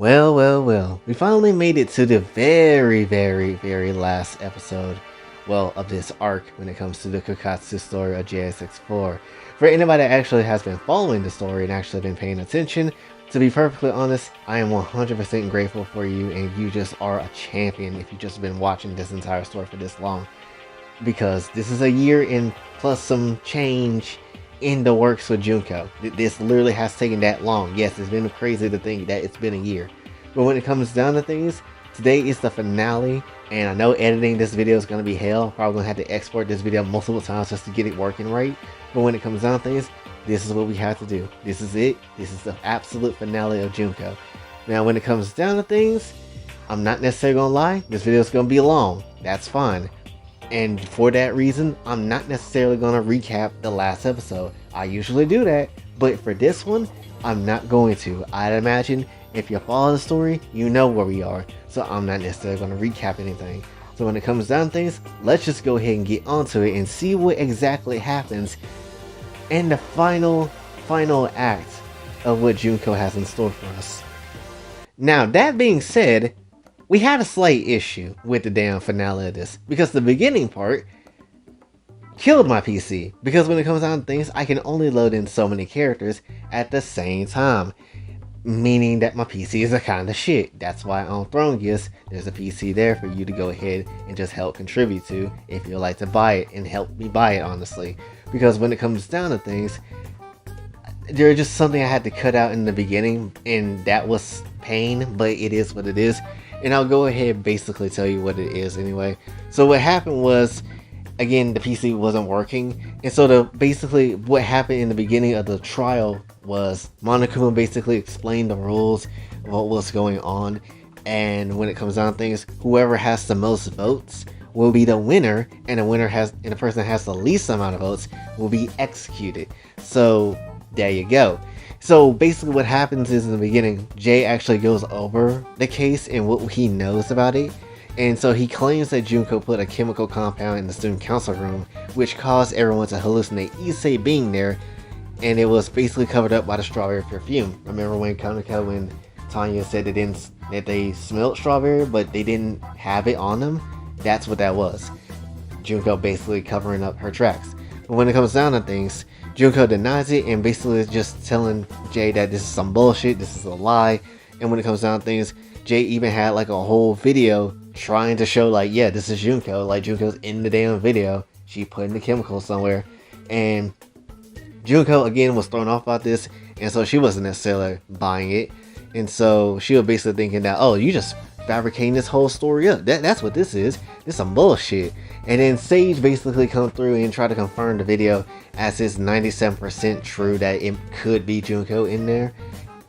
Well. We finally made it to the very last episode, well, of this arc when it comes to the Kokatsu story of JSX4. For anybody that actually has been following the story and actually been paying attention, to be perfectly honest, I am 100% grateful for you, and you just are a champion if you've just been watching this entire story for this long. Because this is a year and plus some change in the works with Junko. This literally has taken that long. Yes, it's been crazy to think that it's been a year. But when it comes down to things, today is the finale, and I know editing this video is going to be hell. Probably going to have to export this video multiple times just to get it working right. But when it comes down to things, this is what we have to do. This is it. This is the absolute finale of Junko. Now, when it comes down to things, I'm not necessarily going to lie. This video is going to be long. That's fine. And for that reason, I'm not necessarily going to recap the last episode. I usually do that, but for this one, I'm not going to. I'd imagine if you follow the story, you know where we are, so I'm not necessarily going to recap anything. So when it comes down to things, let's just go ahead and get onto it and see what exactly happens in the final act of what Junko has in store for us. Now, that being said, we had a slight issue with the damn finale of this, because the beginning part killed my PC, because when it comes down to things, I can only load in so many characters at the same time, meaning that my PC is a kind of shit. That's why on Throne Gears, there's a PC there for you to go ahead and just help contribute to if you'd like to buy it, and help me buy it, honestly. Because when it comes down to things, there's just something I had to cut out in the beginning, and that was pain, but it is what it is. And I'll go ahead and basically tell you what it is anyway. So what happened was, again, the PC wasn't working. And so basically what happened in the beginning of the trial was Monokuma basically explained the rules of what was going on. And when it comes down to things, whoever has the most votes will be the winner, and the person that has the least amount of votes will be executed. So there you go. So basically what happens is, in the beginning, Jay actually goes over the case and what he knows about it. And so he claims that Junko put a chemical compound in the student council room, which caused everyone to hallucinate Issei being there, and it was basically covered up by the strawberry perfume. Remember when Kaneko and Tanya said that they smelled strawberry, but they didn't have it on them? That's what that was. Junko basically covering up her tracks. But when it comes down to things, Junko denies it and basically is just telling Jay that this is some bullshit, this is a lie. And when it comes down to things, Jay even had like a whole video trying to show like, yeah, this is Junko. Like, Junko's in the damn video. She putting the chemicals somewhere. And Junko, again, was thrown off about this. And so she wasn't necessarily buying it. And so she was basically thinking that, oh, you just fabricating this whole story up. That's what this is. This is some bullshit. And then Sage basically come through and try to confirm the video as it's 97% true that it could be Junko in there.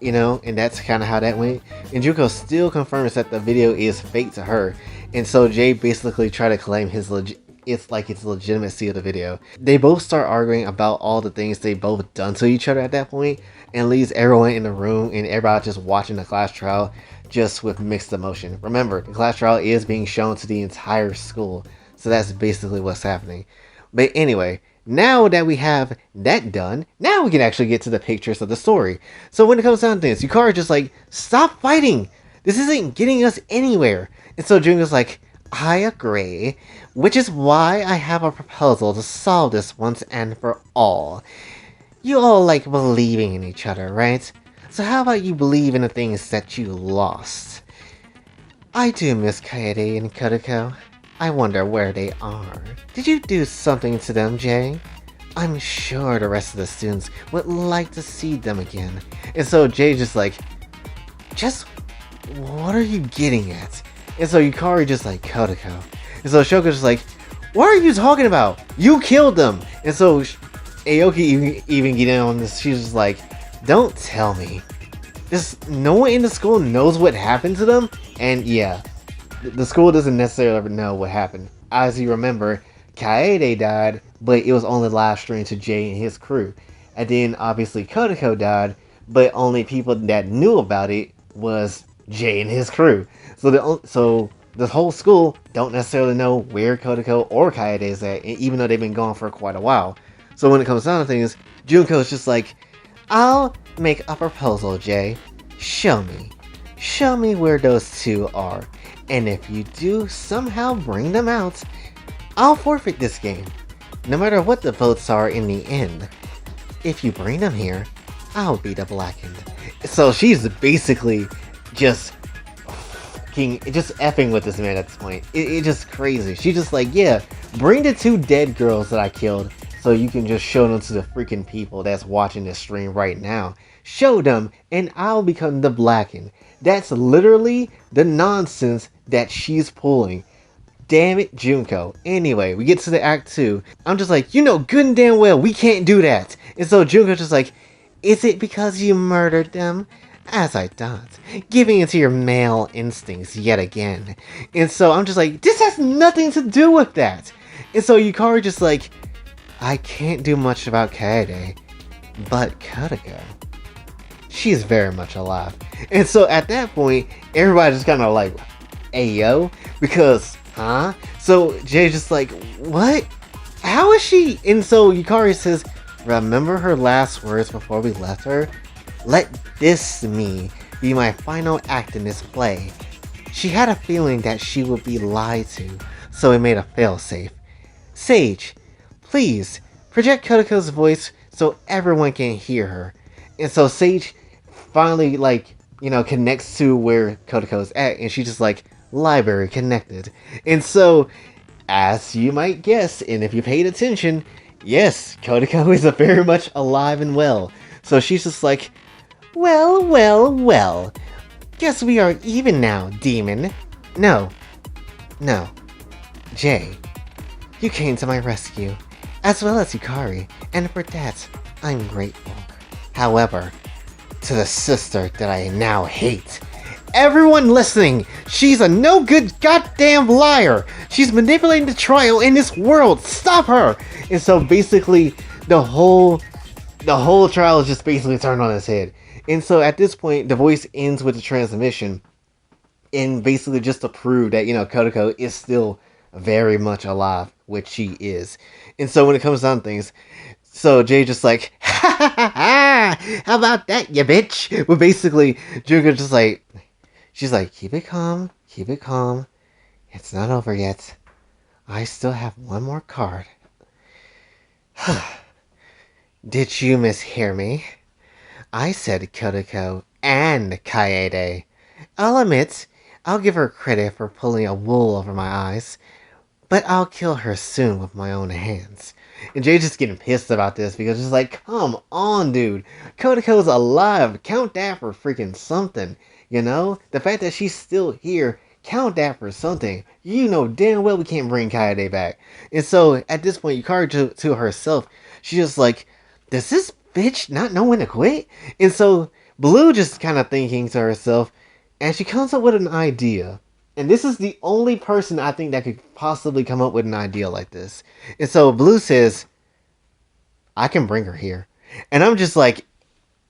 You know, and that's kind of how that went. And Junko still confirms that the video is fake to her. And so Jay basically tried to claim his legitimacy of the video. They both start arguing about all the things they both done to each other at that point, and leaves everyone in the room and everybody just watching the class trial just with mixed emotion. Remember, the class trial is being shown to the entire school, so that's basically what's happening. But anyway, now that we have that done, now we can actually get to the pictures of the story. So when it comes down to this, Yukari just like, stop fighting! This isn't getting us anywhere. And so Junko's like, I agree, which is why I have a proposal to solve this once and for all. You all like believing in each other, right? So how about you believe in the things that you lost? I do miss Kaede and Kodako. I wonder where they are. Did you do something to them, Jay? I'm sure the rest of the students would like to see them again. And so Jay just like, what are you getting at? And so Yukari just like, Kodako. And so Shoko's just like, what are you talking about? You killed them. And so Aoki even getting on this, she's just like, don't tell me. No one in the school knows what happened to them? And yeah, the school doesn't necessarily know what happened. As you remember, Kaede died, but it was only live streamed to Jay and his crew. And then obviously Kodako died, but only people that knew about it was Jay and his crew. So the whole school don't necessarily know where Kodako or Kaede is at, even though they've been gone for quite a while. So when it comes down to things, Junko's just like, I'll make a proposal, Jay. Show me. show me where those two are. And if you do somehow bring them out, I'll forfeit this game, no matter what the votes are in the end. If you bring them here, I'll be the blackened. So she's basically just just effing with this man at this point. It's just crazy. She's just like, yeah, bring the two dead girls that I killed so you can just show them to the freaking people that's watching this stream right now. Show them, and I'll become the blackened. That's literally the nonsense that she's pulling. Damn it, Junko. Anyway, we get to the act 2. I'm just like, you know good and damn well we can't do that. And so Junko's just like, is it because you murdered them? As I thought, giving into your male instincts yet again. And so I'm just like, this has nothing to do with that. And so Yukari just like, I can't do much about Kaede, but Kotoko, she's very much alive. And so at that point, everybody's just kind of like, ayo, because, huh? So Jay's just like, what? How is she? And so Yukari says, remember her last words before we left her? Let this me be my final act in this play. She had a feeling that she would be lied to, so it made a failsafe. Sage, please, project Kotoko's voice so everyone can hear her. And so Sage finally, connects to where Kotoko's at, and she's just like, library connected. And so, as you might guess, and if you paid attention, yes, Kotoko is very much alive and well. So she's just like, well. Guess we are even now, demon. No. Jay, you came to my rescue, as well as Yukari, and for that, I'm grateful. However, to the sister that I now hate, everyone listening, she's a no-good goddamn liar. She's manipulating the trial in this world. Stop her! And so basically, the whole trial is just basically turned on its head. And so at this point, the voice ends with the transmission, and basically just to prove that, Kotoko is still very much alive, which she is. And so when it comes down to things, so Jay just like, ha ha ha ha, how about that, you bitch? But basically, Junko just like, she's like, keep it calm. It's not over yet. I still have one more card. Did you mishear me? I said Kotoko and Kaede. I'll admit, I'll give her credit for pulling a wool over my eyes, but I'll kill her soon with my own hands. And Jay's just getting pissed about this because it's like, come on, dude. Kotoko's alive. Count that for freaking something. The fact that she's still here, count that for something. You know damn well we can't bring Kaede back. And so at this point, Yukari to herself, she's just like, does this bitch not know when to quit? And so Blue just kind of thinking to herself, and she comes up with an idea. And this is the only person I think that could possibly come up with an idea like this. And so Blue says, I can bring her here. And I'm just like,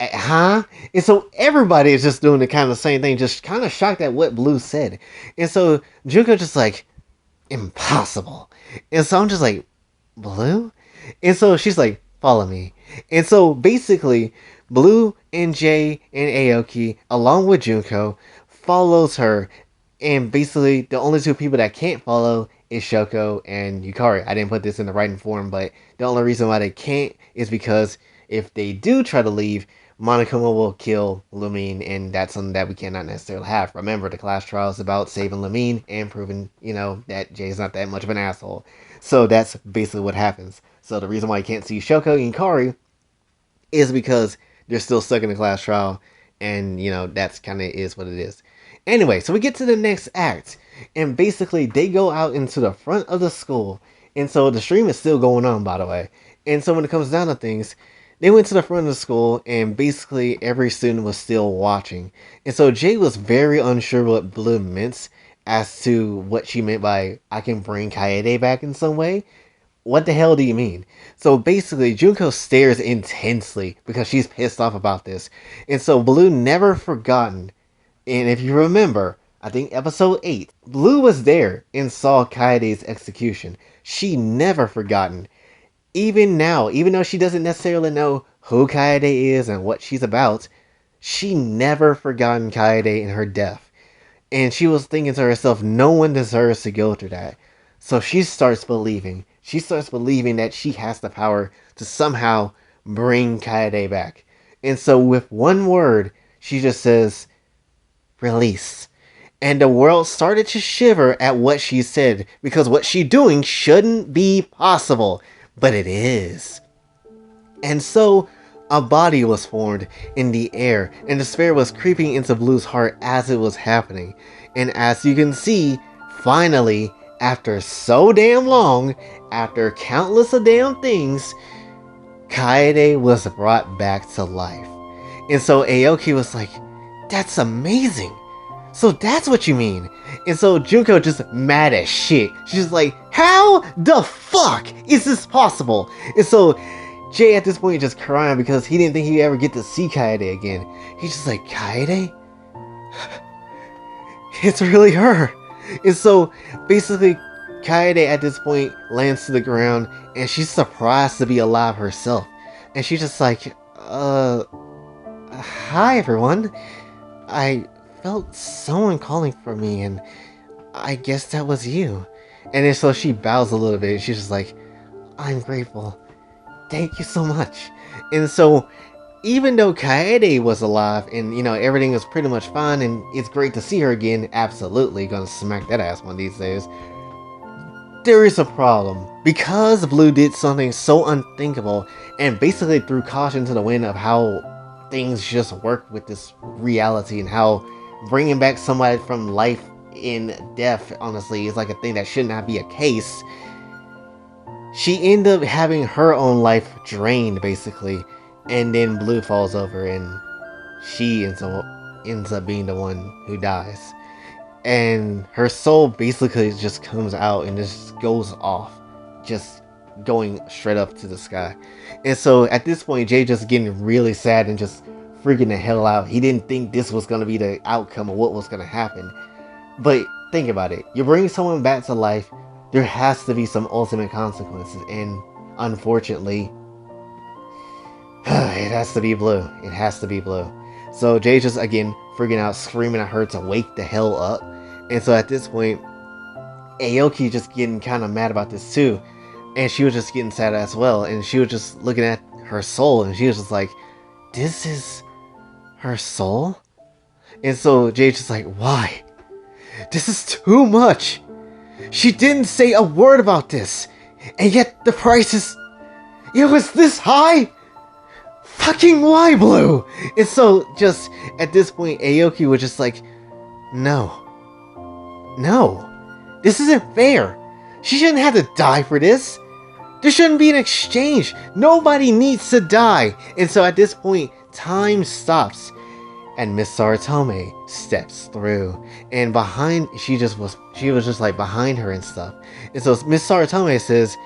huh? And so everybody is just doing the kind of same thing, just kind of shocked at what Blue said. And so Junko just like, impossible. And so I'm just like, Blue? And so she's like, follow me. And so basically, Blue and Jay and Aoki, along with Junko, follows her. And basically, the only two people that can't follow is Shoko and Yukari. I didn't put this in the writing form, but the only reason why they can't is because if they do try to leave, Monokuma will kill Lumine, and that's something that we cannot necessarily have. Remember, the class trial is about saving Lumine and proving, that Jay's not that much of an asshole. So that's basically what happens. So the reason why you can't see Shoko and Yukari is because they're still stuck in the class trial, and, that's kind of is what it is. Anyway, so we get to the next act, and basically they go out into the front of the school, and so the stream is still going on, by the way. And so when it comes down to things, they went to the front of the school, and basically every student was still watching. And so Jay was very unsure what Blue meant as to what she meant by, I can bring Kaede back in some way. What the hell do you mean? So basically, Junko stares intensely because she's pissed off about this. And so Blue never forgotten. And if you remember, I think episode 8, Blue was there and saw Kaede's execution. She never forgotten. Even now, even though she doesn't necessarily know who Kaede is and what she's about, she never forgotten Kaede in her death. And she was thinking to herself, no one deserves to go through that. So she starts believing. She starts believing that she has the power to somehow bring Kaede back. And so with one word, she just says, release. And the world started to shiver at what she said, because what she's doing shouldn't be possible, but it is. And so a body was formed in the air, and despair was creeping into Blue's heart as it was happening. And as you can see, finally, after so damn long, after countless of damn things, Kaede was brought back to life. And so Aoki was like, that's amazing. So that's what you mean. And so Junko just mad as shit. She's like, how the fuck is this possible? And so Jay at this point just crying because he didn't think he'd ever get to see Kaede again. He's just like, Kaede? It's really her. And so basically Kaede at this point lands to the ground and she's surprised to be alive herself. And she's just like, hi everyone. I felt someone calling for me, and I guess that was you. And then so she bows a little bit, and she's just like, I'm grateful. Thank you so much. And so, even though Kaede was alive, and, everything was pretty much fine, and it's great to see her again, absolutely gonna smack that ass one of these days, there is a problem. Because Blue did something so unthinkable, and basically threw caution to the wind of how things just work with this reality, and how bringing back somebody from life in death, honestly, is like a thing that should not be a case. She ended up having her own life drained, basically, and then Blue falls over, and she ends up being the one who dies. And her soul basically just comes out and just goes off, just going straight up to the sky. And so at this point, Jay just getting really sad and just freaking the hell out. He didn't think this was going to be the outcome of what was going to happen. But think about it. You bring someone back to life, there has to be some ultimate consequences. And unfortunately, it has to be Blue. It has to be Blue. So Jay just, again, freaking out, screaming at her to wake the hell up. And so at this point, Aoki just getting kind of mad about this too. And she was just getting sad as well. And she was just looking at her soul, and she was just like, this is her soul? And so Jay's just like, why? This is too much. She didn't say a word about this. And yet the price is... it was this high? Fucking why, Blue? And so just at this point, Aoki was just like, no. This isn't fair. She shouldn't have to die for this. There shouldn't be an exchange. Nobody needs to die. And so at this point, time stops. And Miss Saotome steps through. And behind, she was just like behind her and stuff. And so Miss Saotome says,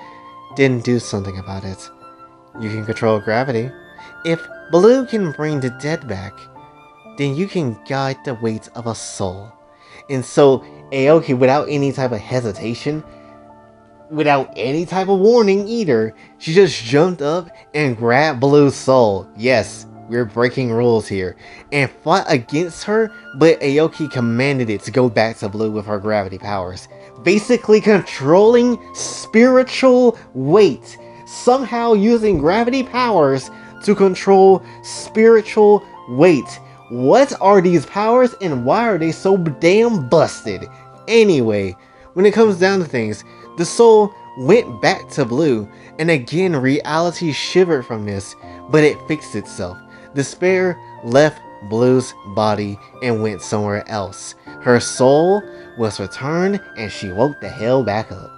didn't do something about it. You can control gravity. If Blue can bring the dead back, then you can guide the weight of a soul. And so Aoki, without any type of hesitation, without any type of warning either, she just jumped up and grabbed Blue's soul. Yes, we're breaking rules here. And fought against her, but Aoki commanded it to go back to Blue with her gravity powers. Basically controlling spiritual weight. Somehow using gravity powers to control spiritual weight. What are these powers and why are they so damn busted? Anyway, when it comes down to things, the soul went back to Blue, and again reality shivered from this, but it fixed itself. Despair left Blue's body and went somewhere else. Her soul was returned and she woke the hell back up.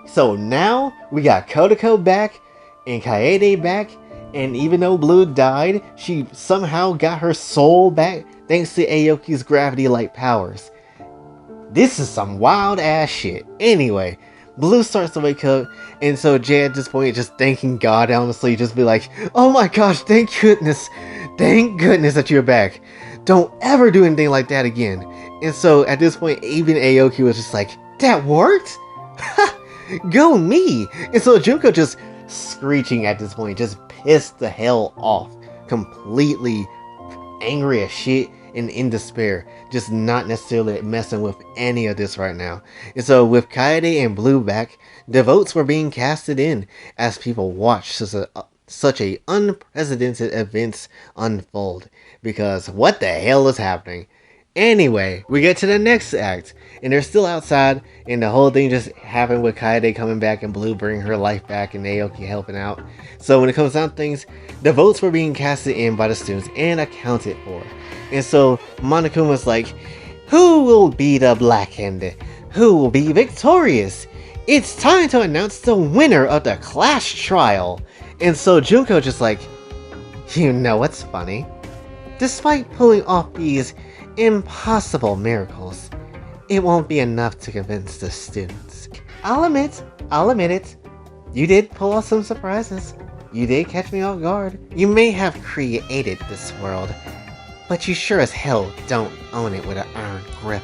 So now we got Kodako back and Kaede back, and even though Blue died, she somehow got her soul back thanks to Aoki's gravity-like powers. This is some wild ass shit. Anyway, Blue starts to wake up, and so Jay at this point just thanking God, honestly, just be like, oh my gosh, thank goodness that you're back. Don't ever do anything like that again. And so at this point, even Aoki was just like, that worked? Go me! And so Junko just screeching at this point, just pissed the hell off. Completely angry as shit and in despair, just not necessarily messing with any of this right now. And so with Kaede and Blue back, the votes were being casted in as people watched such a unprecedented events unfold. Because what the hell is happening? Anyway, we get to the next act, and they're still outside, and the whole thing just happened with Kaede coming back and Blue bringing her life back and Aoki helping out. So when it comes down to things, the votes were being casted in by the students and accounted for. And so Monokuma's like, who will be the Black-Handed? Who will be victorious? It's time to announce the winner of the class trial. And so Junko just like, you know what's funny? Despite pulling off these impossible miracles, it won't be enough to convince the students. I'll admit it. You did pull off some surprises. You did catch me off guard. You may have created this world, but you sure as hell don't own it with an iron grip.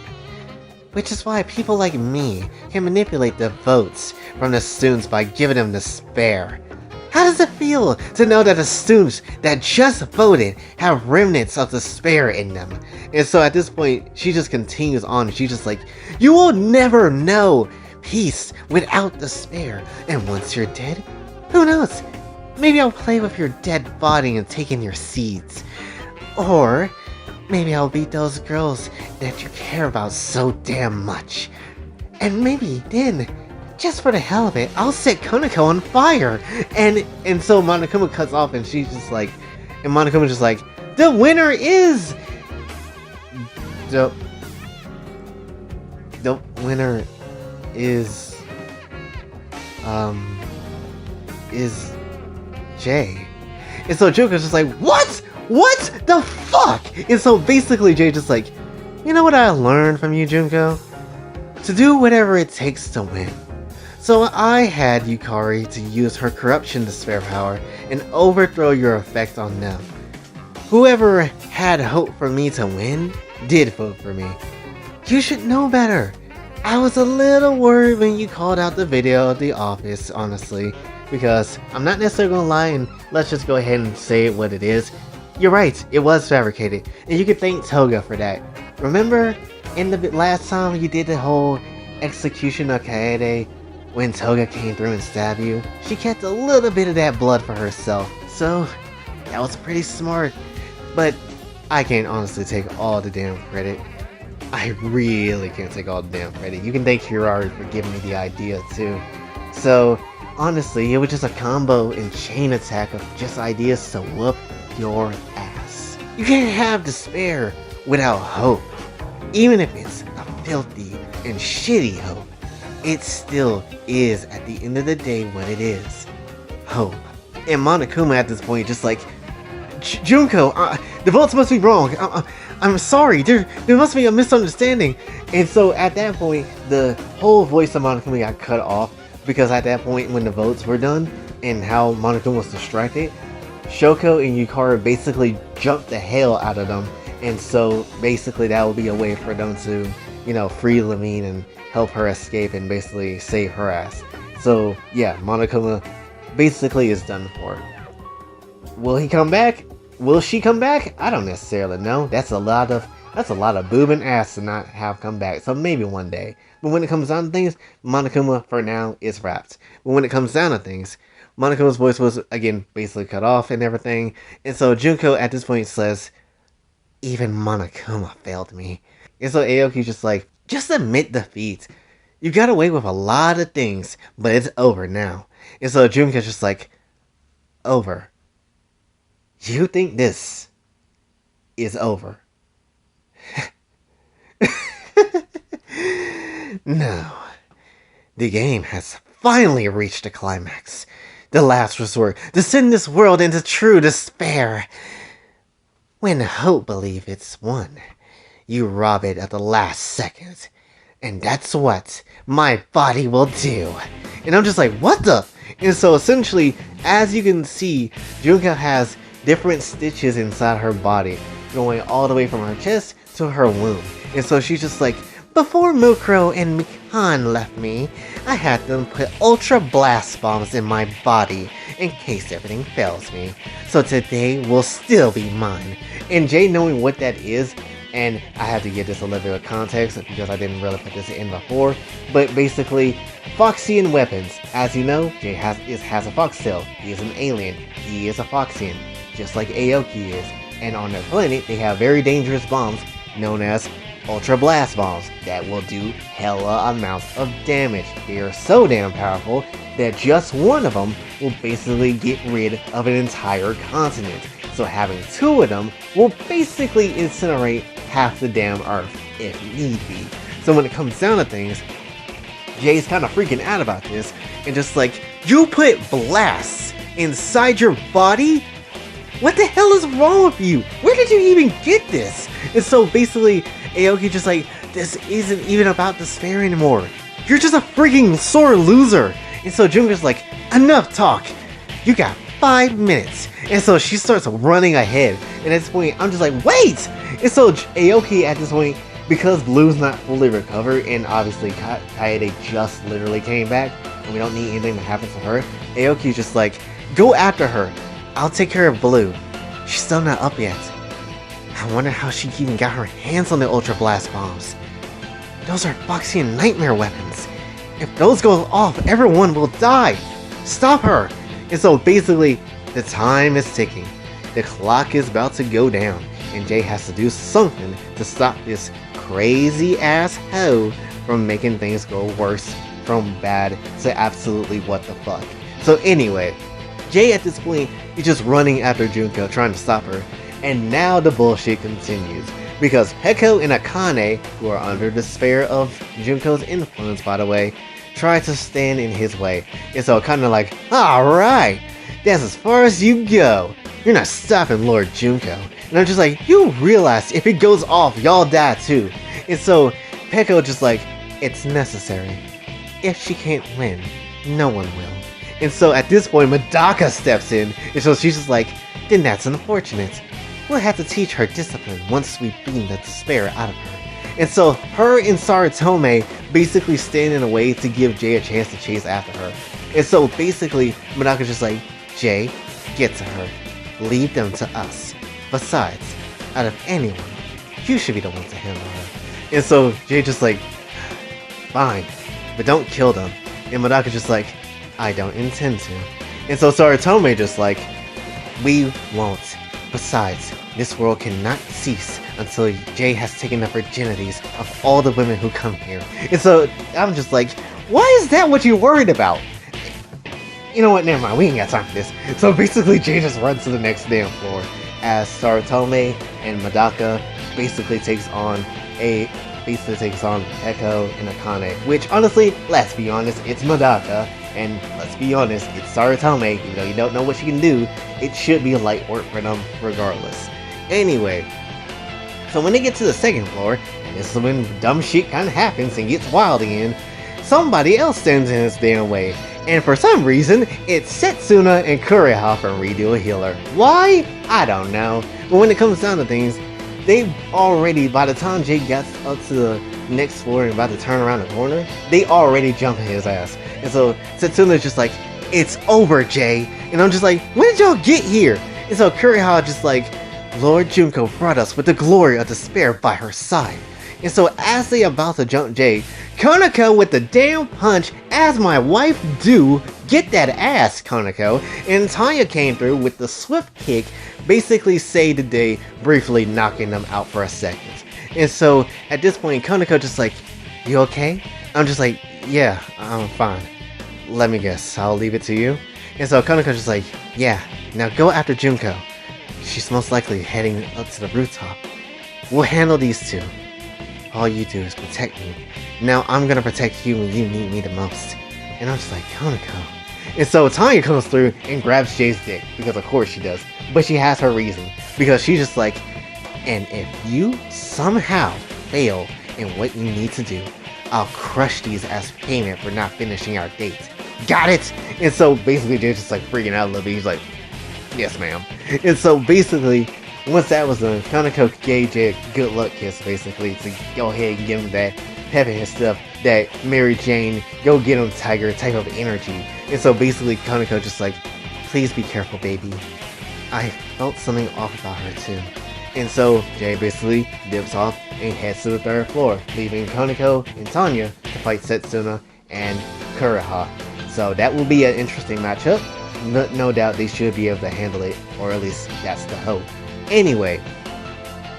Which is why people like me can manipulate the votes from the students by giving them despair. How does it feel to know that the students that just voted have remnants of despair in them? And so at this point, she just continues on. She's just like, you will never know peace without despair. And once you're dead, who knows? Maybe I'll play with your dead body and take in your seeds. Or maybe I'll beat those girls that you care about so damn much. And maybe then, just for the hell of it, I'll set Koneko on fire. And so Monokuma cuts off, and she's just like, and Monokuma's just like, the winner is the winner is Jay. And so Joker's just like, what the fuck? And so basically Jay's just like, you know what I learned from you, Junko? To do whatever it takes to win. So I had Yukari to use her corruption despair power and overthrow your effect on them. Whoever had hope for me to win did vote for me. You should know better. I was a little worried when you called out the video at the office, honestly, because I'm not necessarily gonna lie, and let's just go ahead and say what it is. You're right, it was fabricated, and you can thank Toga for that. Remember in the last time you did the whole execution of Kaede, when Toga came through and stabbed you? She kept a little bit of that blood for herself, so that was pretty smart. But I can't honestly take all the damn credit. I really can't take all the damn credit. You can thank Hirari for giving me the idea too. So honestly, it was just a combo and chain attack of just ideas to whoop your ass. You can't have despair without hope. Even if it's a filthy and shitty hope, it still is at the end of the day what it is. Hope. And Monokuma at this point just like, Junko, the votes must be wrong. I'm sorry, there must be a misunderstanding. And so at that point, the whole voice of Monokuma got cut off, because at that point when the votes were done and how Monokuma was distracted, Shoko and Yukari basically jumped the hell out of them. And so basically that would be a way for them to, free Lamine and help her escape and basically save her ass. So yeah, Monokuma basically is done for. Will he come back? Will she come back? I don't necessarily know. That's a lot of boob and ass to not have come back. So maybe one day. But when it comes down to things, Monokuma for now is wrapped. But when it comes down to things, Monokuma's voice was again basically cut off and everything. And so Junko at this point says, even Monokuma failed me. And so Aoki's just like, just admit defeat. You got away with a lot of things, but it's over now. And so Junko's just like, over. You think this is over? No. The game has finally reached a climax. The last resort to send this world into true despair. When hope believes it's won, you rob it at the last second. And that's what my body will do. And I'm just like, what the? And so essentially, as you can see, Junko has different stitches inside her body, going all the way from her chest to her womb. And so she's just like, Before Mukuro and Mikan left me, I had them put Ultra Blast Bombs in my body in case everything fails me. So today will still be mine. And Jay knowing what that is, and I have to give this a little bit of context because I didn't really put this in before, but basically, Foxian weapons. As you know, Jay has a foxtail. He is an alien. He is a Foxian, just like Aoki is. And on their planet, they have very dangerous bombs known as Ultra Blast Bombs that will do hella amounts of damage. They are so damn powerful that just one of them will basically get rid of an entire continent. So having two of them will basically incinerate half the damn Earth if need be. So when it comes down to things, Jay's kind of freaking out about this and just like, you put blasts inside your body? What the hell is wrong with you? Where did you even get this? And so basically, Aoki just like, this isn't even about despair anymore. You're just a freaking sore loser. And so Junko's like, enough talk. You got 5 minutes. And so she starts running ahead. And at this point, I'm just like, wait! And so Aoki at this point, because Blue's not fully recovered, and obviously Kaede just literally came back, and we don't need anything to happen to her, Aoki's just like, go after her. I'll take care of Blue. She's still not up yet. I wonder how she even got her hands on the Ultra Blast Bombs. Those are Foxian nightmare weapons. If those go off, everyone will die. Stop her. And so basically, the time is ticking. The clock is about to go down, and Jay has to do something to stop this crazy ass hoe from making things go worse from bad to absolutely what the fuck. So anyway, Jay at this point is just running after Junko, trying to stop her, and now the bullshit continues. Because Peko and Akane, who are under the spare of Junko's influence by the way, try to stand in his way. And so kinda like, alright, that's as far as you go. You're not stopping Lord Junko. And I'm just like, you realize if it goes off, y'all die too. And so Peko just like, it's necessary. If she can't win, no one will. And so at this point, Madaka steps in, and so she's just like, then that's unfortunate. We'll have to teach her discipline once we beam the despair out of her. And so her and Saratome basically stand in a way to give Jay a chance to chase after her. And so basically, Madaka's just like, Jay, get to her. Leave them to us. Besides, out of anyone, you should be the one to handle her. And so Jay just like, fine, but don't kill them. And Madaka's just like, I don't intend to. And so Saratome just like, we won't. Besides, this world cannot cease until Jay has taken the virginities of all the women who come here. And so I'm just like, why is that what you're worried about? You know what, never mind, we ain't got time for this. So basically Jay just runs to the next damn floor as Saratome and Madaka basically takes on Peko and Akane. Which honestly, let's be honest, it's Madaka. And let's be honest, it's Saratome. Even though you don't know what she can do, it should be light work for them regardless. Anyway, so when they get to the second floor, and this is when dumb shit kinda happens and gets wild again, somebody else stands in this damn way. And for some reason, it's Setsuna and Kuriha from Redo a Healer. Why? I don't know. But when it comes down to things, they've already, by the time Jay gets up to the next floor and about to turn around the corner, they already jumping his ass. And so Setsuna's just like, it's over, Jay. And I'm just like, when did y'all get here? And so Kuriha just like, Lord Junko brought us with the glory of despair by her side. And so as they about to jump Jay, Konako with the damn punch, as my wife do, get that ass, Konako. And Tanya came through with the swift kick, basically saved the day, briefly knocking them out for a second. And so at this point, Konako just like, you okay? I'm just like, yeah, I'm fine. Let me guess, I'll leave it to you. And so Konako's just like, yeah, now go after Junko. She's most likely heading up to the rooftop. We'll handle these two. All you do is protect me. Now I'm gonna protect you when you need me the most. And I'm just like, Konako. And so Tanya comes through and grabs Jay's dick, because of course she does. But she has her reason, because she's just like, and if you somehow fail in what you need to do, I'll crush these as payment for not finishing our date. Got it? And so basically Jay's just like freaking out a little bit. He's like, yes ma'am. And so basically, once that was done, Konako gave Jay a good luck kiss basically to go ahead and give him that heavy stuff, that Mary Jane, go get him, Tiger type of energy. And so basically Kaneko just like, please be careful, baby. I felt something off about her too. And so Jay basically dips off and heads to the third floor, leaving Kaneko and Tanya to fight Setsuna and Kureha. So that will be an interesting matchup. No doubt they should be able to handle it, or at least that's the hope. Anyway,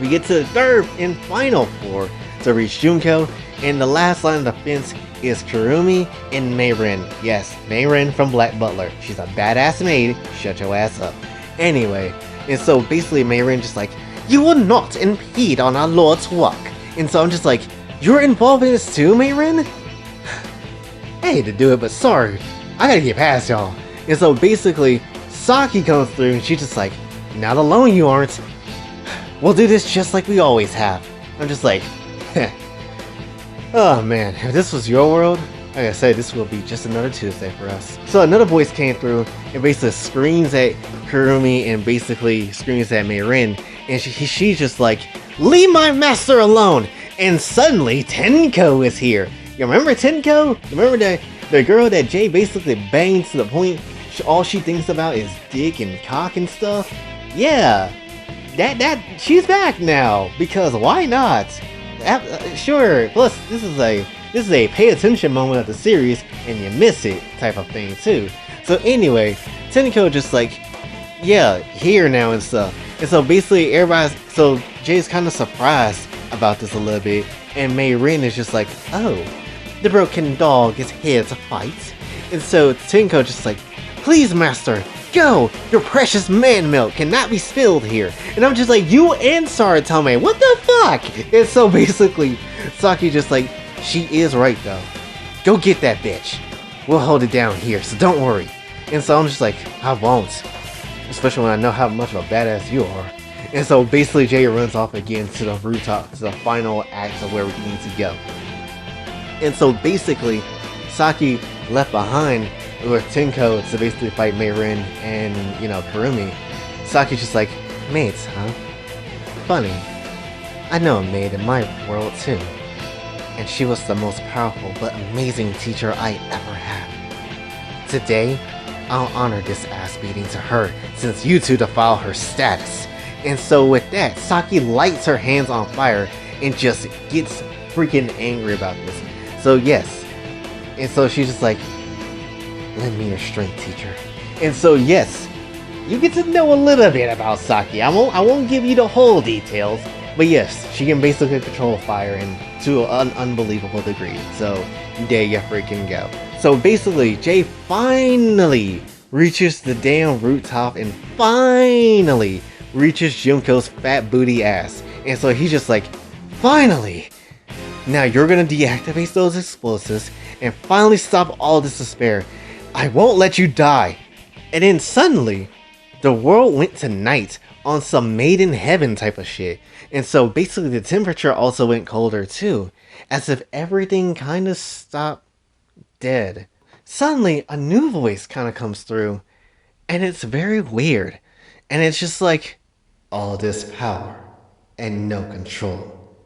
we get to the third and final floor to reach Junko, and the last line of defense is Kurumi and Mayrin. Yes, Mayrin from Black Butler. She's a badass maid. Shut your ass up. Anyway, and so basically Mayrin just like, you will not impede on our lord's work. And so I'm just like, you're involved in this too, Mayrin? I hate to do it, but sorry, I gotta get past y'all. And so basically, Saki comes through and she's just like, not alone you aren't. We'll do this just like we always have. I'm just like, oh man, if this was your world, like I said, this will be just another Tuesday for us. So another voice came through and basically screams at Kurumi and basically screams at Mayrin. And she's just like, leave my master alone! And suddenly, Tenko is here. You remember Tenko? Remember the girl that Jay basically banged to the point all she thinks about is dick and cock and stuff? Yeah, she's back now, because why not? Sure, plus this is a pay attention moment of the series and you miss it type of thing too. So anyway, Tenko just like, yeah, here now and stuff. And so basically so Jay's kind of surprised about this a little bit, and Mayrin is just like, oh, the broken dog is here to fight. And so Tenko just like, please master, go! Your precious man milk cannot be spilled here. And I'm just like, you and Saratome, what the fuck? And so basically, Saki just like, she is right though. Go get that bitch. We'll hold it down here, so don't worry. And so I'm just like, I won't. Especially when I know how much of a badass you are. And so basically Jay runs off again to the rooftop, to the final act of where we need to go. And so basically, Saki left behind with Tenko to basically fight Mayrin and, Kurumi. Saki's just like, mates, huh? Funny. I know a maid in my world too. And she was the most powerful but amazing teacher I ever had. Today, I'll honor this ass beating to her since you two defile her status. And so with that, Saki lights her hands on fire and just gets freaking angry about this. So yes, and so she's just like, lend me your strength, teacher. And so yes, you get to know a little bit about Saki. I won't give you the whole details, but yes, she can basically control fire and to an unbelievable degree. So there you freaking go. So basically, Jay finally reaches the damn rooftop and finally reaches Junko's fat booty ass. And so he's just like, finally! Now you're gonna deactivate those explosives and finally stop all this despair. I won't let you die. And then suddenly, the world went to night on some made in heaven type of shit. And so basically the temperature also went colder too, as if everything kind of stopped dead. Suddenly a new voice kind of comes through, and it's very weird. And it's just like, all this power and no control.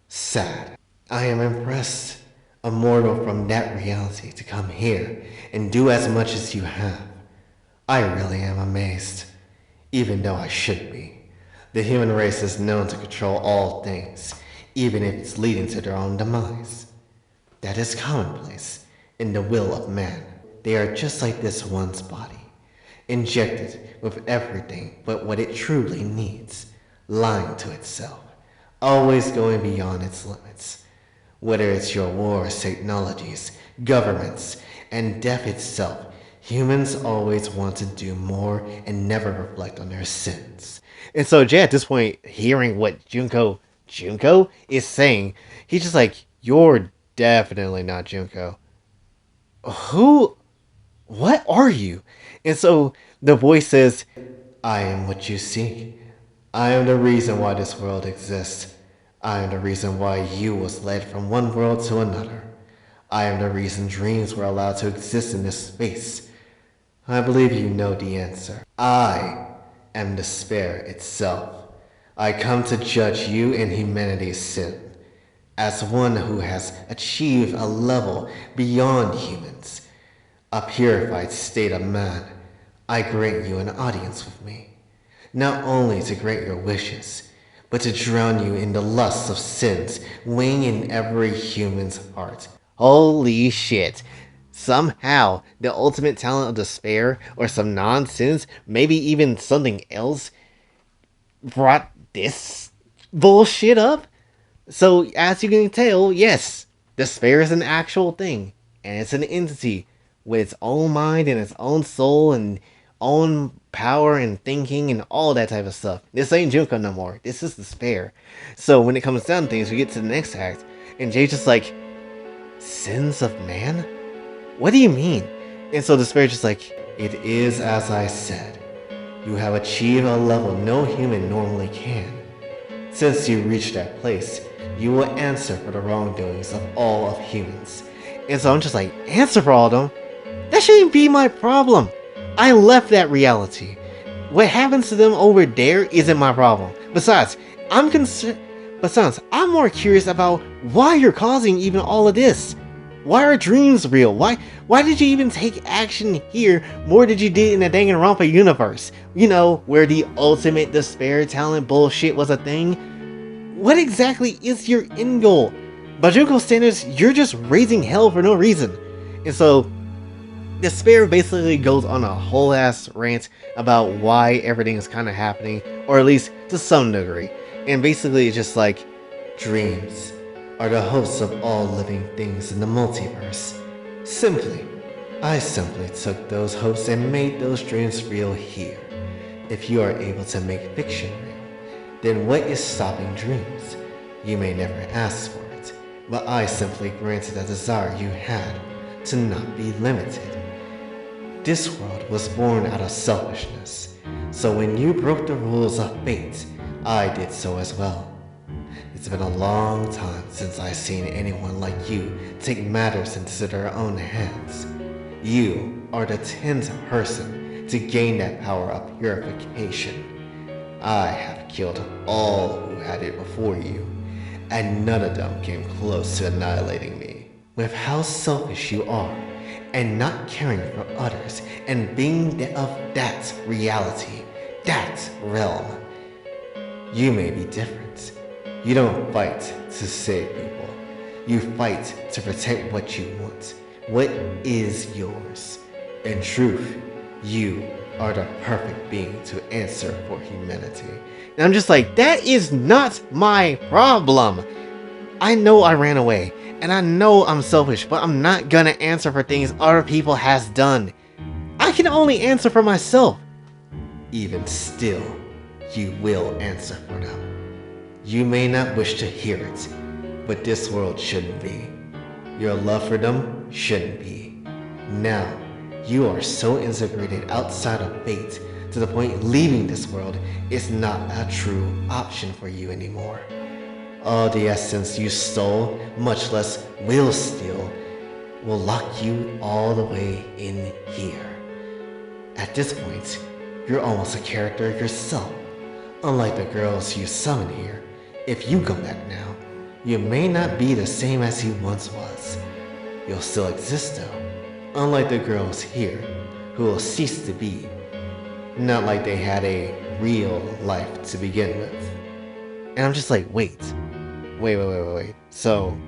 Sad. I am impressed, a mortal from that reality, to come here and do as much as you have. I really am amazed, even though I should be. The human race is known to control all things, even if it's leading to their own demise. That is commonplace in the will of man. They are just like this one's body, injected with everything but what it truly needs, lying to itself, always going beyond its limits. Whether it's your wars, technologies, governments, and death itself, humans always want to do more and never reflect on their sins. And so Jay at this point, hearing what Junko is saying, he's just like, you're definitely not Junko. What are you? And so the voice says, I am what you seek. I am the reason why this world exists. I am the reason why you was led from one world to another. I am the reason dreams were allowed to exist in this space. I believe you know the answer. I am despair itself. I come to judge you and humanity's sin. as one who has achieved a level beyond humans, a purified state of man, I grant you an audience with me, not only to grant your wishes, but to drown you in the lusts of sins weighing in every human's heart. Holy shit. Somehow, the ultimate talent of despair, or some nonsense, maybe even something else, brought this bullshit up? So, as you can tell, yes, despair is an actual thing, and it's an entity with its own mind and its own soul and own power and thinking and all that type of stuff. This ain't Junko no more. This is despair. So when it comes down to things, we get to the next act, and Jay's just like, sins of man? What do you mean? And so Despair's just like, it is as I said. You have achieved a level no human normally can. Since you reached that place, you will answer for the wrongdoings of all of humans. And so I'm just like, answer for all of them? That shouldn't be my problem. I left that reality. What happens to them over there isn't my problem. Besides, I'm more curious about why you're causing even all of this. Why are dreams real? Why did you even take action here more than you did in the Danganronpa universe? You know, where the ultimate despair talent bullshit was a thing? What exactly is your end goal? By Junko standards, you're just raising hell for no reason. And so, Despair basically goes on a whole ass rant about why everything is kind of happening, or at least to some degree. And basically it's just like, dreams are the hosts of all living things in the multiverse. I simply took those hopes and made those dreams real here. If you are able to make fiction real, then what is stopping dreams? You may never ask for it, but I simply granted a desire you had to not be limited. This world was born out of selfishness, so when you broke the rules of fate, I did so as well. It's been a long time since I've seen anyone like you take matters into their own hands. You are the 10th person to gain that power of purification. I have killed all who had it before you, and none of them came close to annihilating me. With how selfish you are, and not caring for others, and being of that reality, that realm, you may be different. You don't fight to save people. You fight to protect what you want, what is yours. In truth, you are the perfect being to answer for humanity. And I'm just like, that is not my problem. I know I ran away, and I know I'm selfish, but I'm not gonna answer for things other people has done. I can only answer for myself. Even still, you will answer for them. You may not wish to hear it, but this world shouldn't be. Your love for them shouldn't be. Now, you are so integrated outside of fate to the point leaving this world is not a true option for you anymore. All the essence you stole, much less will steal, will lock you all the way in here. At this point, you're almost a character yourself. Unlike the girls you summoned here, if you go back now, you may not be the same as you once was. You'll still exist though, unlike the girls here, who will cease to be. Not like they had a real life to begin with. And I'm just like, wait. So,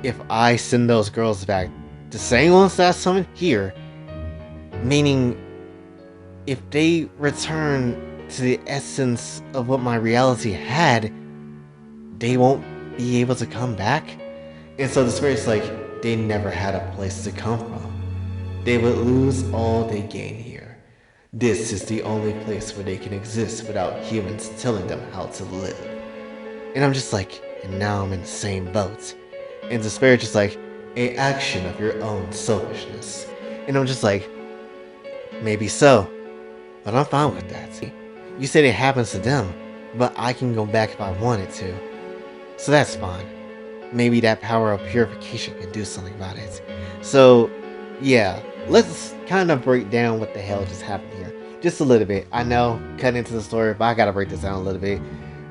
if I send those girls back, the same ones that I summoned here, meaning if they return to the essence of what my reality had, they won't be able to come back? And so the spirit's like, they never had a place to come from. They would lose all they gain here. This is the only place where they can exist without humans telling them how to live. And I'm just like, and now I'm in the same boat. And the spirit's just like, a action of your own selfishness. And I'm just like, maybe so, but I'm fine with that. You said it happens to them, but I can go back if I wanted to. So that's fine. Maybe that power of purification can do something about it. So, yeah, let's kind of break down what the hell just happened here. Just a little bit. I know, cutting into the story, but I gotta break this down a little bit.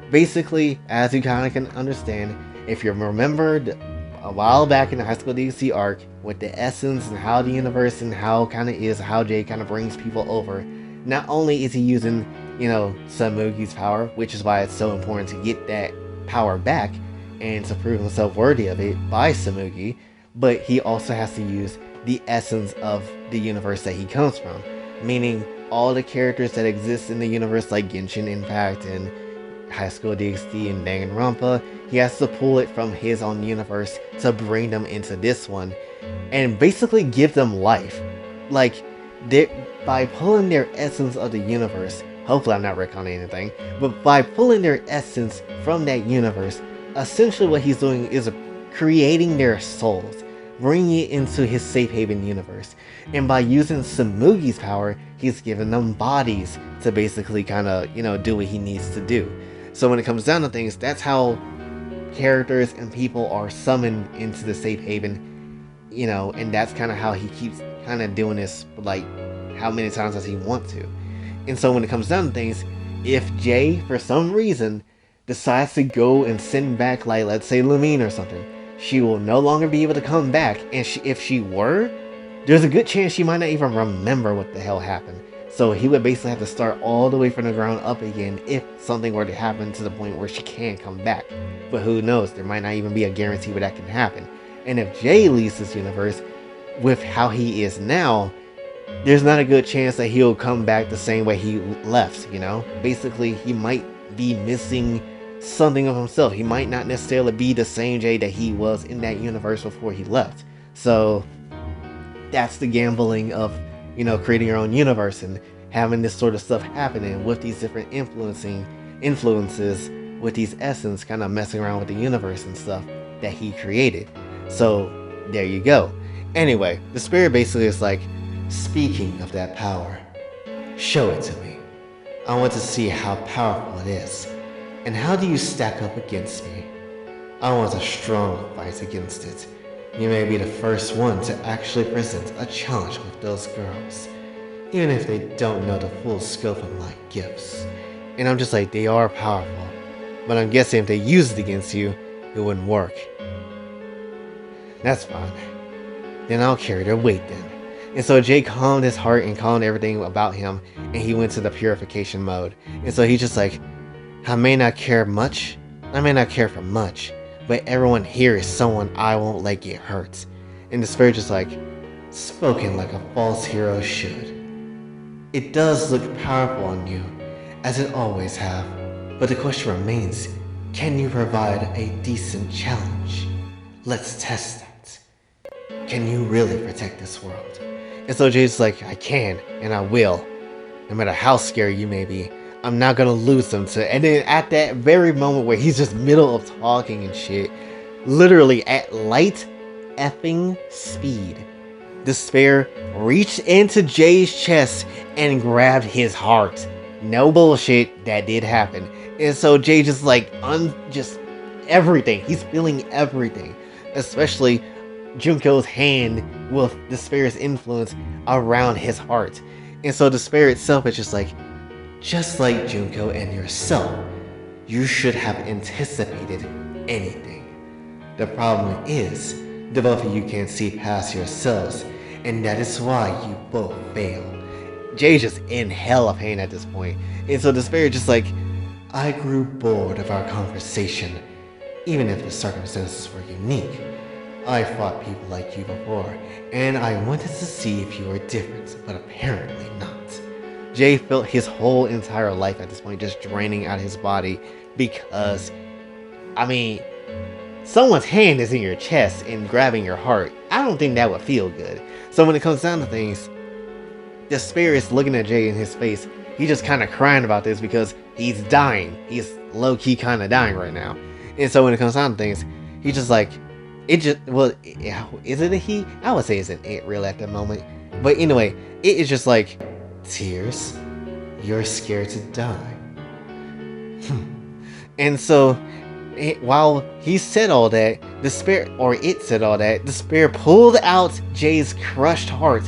Basically, as you kind of can understand, If you remembered a while back in the High School DxD arc with the essence and how the universe and how kind of is how Jay kind of brings people over, not only is he using, Samugi's power, which is why it's so important to get that power back and to prove himself worthy of it by Samugi, but he also has to use the essence of the universe that he comes from, meaning all the characters that exist in the universe like Genshin Impact and High School DxD and Danganronpa, he has to pull it from his own universe to bring them into this one and basically give them life. Like, by pulling their essence of the universe, hopefully I'm not retconning anything, but by pulling their essence from that universe, essentially what he's doing is creating their souls, bringing it into his safe haven universe. And by using Samugi's power, he's giving them bodies to basically kind of, do what he needs to do. So when it comes down to things, that's how characters and people are summoned into the safe haven, and that's kind of how he keeps kind of doing this, like, how many times does he want to? And so when it comes down to things, if Jay, for some reason, decides to go and send back, like, let's say Lumine or something, she will no longer be able to come back, and if she were, there's a good chance she might not even remember what the hell happened. So he would basically have to start all the way from the ground up again if something were to happen to the point where she can come back. But who knows, there might not even be a guarantee where that can happen. And if Jay leaves this universe with how he is now, there's not a good chance that he'll come back the same way he left, Basically, he might be missing something of himself. He might not necessarily be the same Jay that he was in that universe before he left. So that's the gambling of, creating your own universe and having this sort of stuff happening with these different influences with these essence kind of messing around with the universe and stuff that he created. So there you go. Anyway, the spirit basically is like, speaking of that power, show it to me. I want to see how powerful it is. And how do you stack up against me? I want a strong fight against it. You may be the first one to actually present a challenge with those girls, even if they don't know the full scope of my gifts. And I'm just like, they are powerful, but I'm guessing if they use it against you, it wouldn't work. That's fine. Then I'll carry their weight then. And so Jay calmed his heart and calmed everything about him, and he went to the purification mode. And so he's just like, I may not care much, I may not care for much, but everyone here is someone I won't let get hurt. And the spirit just like, spoken like a false hero should. It does look powerful on you, as it always have, but the question remains, can you provide a decent challenge? Let's test that. Can you really protect this world? And so Jay's like, I can, and I will. No matter how scary you may be, I'm not gonna lose them to. And then at that very moment where he's just middle of talking and shit, literally at light effing speed, Despair reached into Jay's chest and grabbed his heart. No bullshit, that did happen. And so Jay just like, just everything. He's feeling everything. Especially Junko's hand with Despair's influence around his heart. And so Despair itself is just like Junko and yourself, you should have anticipated anything. The problem is, the both of you can't see past yourselves, and that is why you both fail. Jay's just in hell of pain at this point. And so Despair is just like, I grew bored of our conversation, even if the circumstances were unique. I fought people like you before, and I wanted to see if you were different, but apparently not. Jay felt his whole entire life at this point just draining out his body because, someone's hand is in your chest and grabbing your heart. I don't think that would feel good. So when it comes down to things, Despair is looking at Jay in his face. He's just kind of crying about this because he's dying. He's low-key kind of dying right now. And so when it comes down to things, he's just like, is it a he? I would say it's an it really at the moment. But anyway, it is just like, Tears, you're scared to die. And so, while he said all that, Despair pulled out Jay's crushed heart,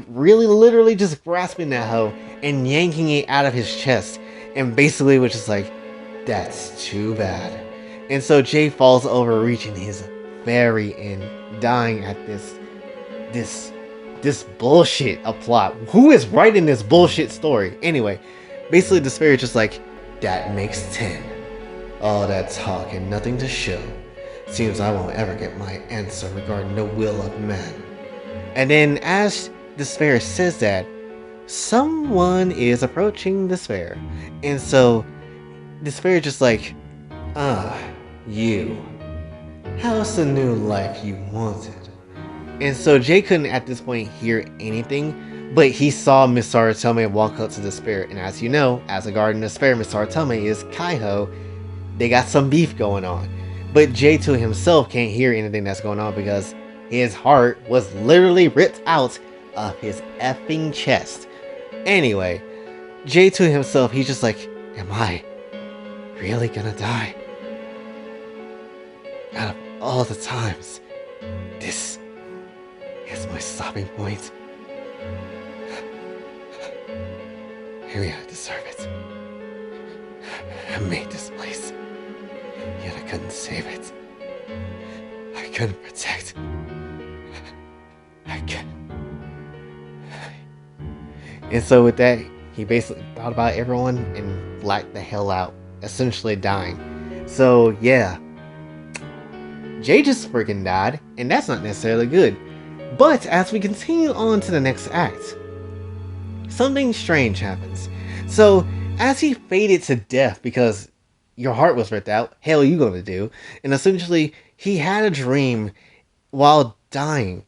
really literally just grasping that hoe and yanking it out of his chest, and basically was just like, that's too bad. And so Jay falls over, reaching his very end, dying at this this bullshit a plot. Who is writing this bullshit story? Anyway, basically Despair is just like, that makes 10. All that talk and nothing to show. Seems I won't ever get my answer regarding the will of man. And then as Despair says that, someone is approaching Despair. And so Despair is just like, you. How's the new life you wanted? And so Jay couldn't at this point hear anything, but he saw Miss Saratome walk up to Despair. And as you know, as a guardian of Despair, Miss Saratome is Kaiho. They got some beef going on. But Jay to himself can't hear anything that's going on because his heart was literally ripped out of his effing chest. Anyway, Jay to himself, he's just like, am I really gonna die? Out of all the times, this is my stopping point. Maybe I deserve it. I made this place, yet I couldn't save it. I couldn't protect. I couldn't. And so with that, he basically thought about everyone and blacked the hell out, essentially dying. So yeah, Jay just freaking died, and that's not necessarily good. But as we continue on to the next act, something strange happens. So as he faded to death because your heart was ripped out, hell you gonna do? And essentially he had a dream while dying,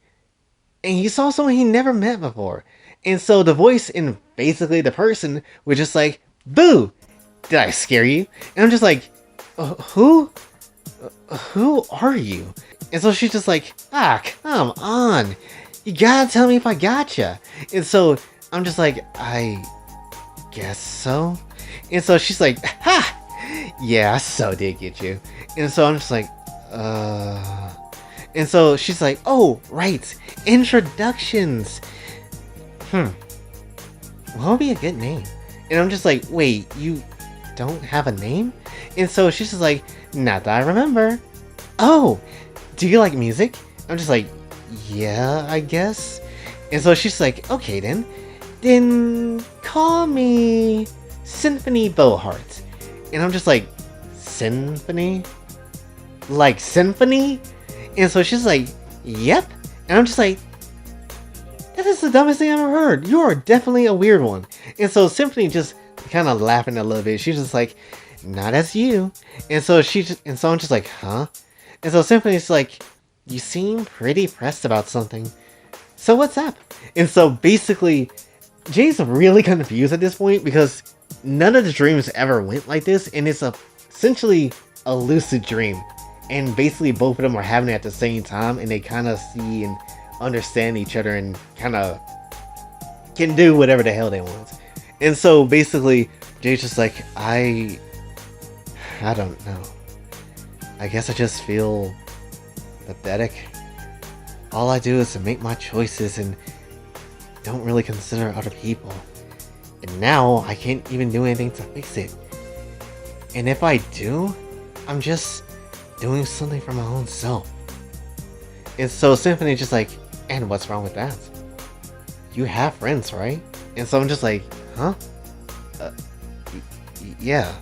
and he saw someone he never met before. And so the voice and basically the person was just like, boo, did I scare you? And I'm just like, who are you? And so she's just like, come on, you gotta tell me if I gotcha. And so I'm just like, I guess so. And so she's like, yeah, I so did get you. And so I'm just like, and so she's like, oh right, introductions. What would be a good name? And I'm just like, wait, you don't have a name? And so she's just like, not that I remember. Oh, do you like music? I'm just like, yeah, I guess. And so she's like, okay then call me Symphony Bohart. And I'm just like, symphony? Like symphony? And so she's like, yep. And I'm just like, that is the dumbest thing I've ever heard. You are definitely a weird one. And so Symphony just kind of laughing a little bit. She's just like, not as you. And so I'm just like, huh? And so Symphony's like, you seem pretty pressed about something. So what's up? And so basically, Jay's really confused at this point because none of the dreams ever went like this, and it's essentially a lucid dream. And basically both of them are having it at the same time, and they kind of see and understand each other and kind of can do whatever the hell they want. And so basically Jay's just like, I don't know. I guess I just feel pathetic. All I do is to make my choices and don't really consider other people. And now I can't even do anything to fix it. And if I do, I'm just doing something for my own self. And so Symphony's just like, and what's wrong with that? You have friends, right? And so I'm just like, huh? Yeah.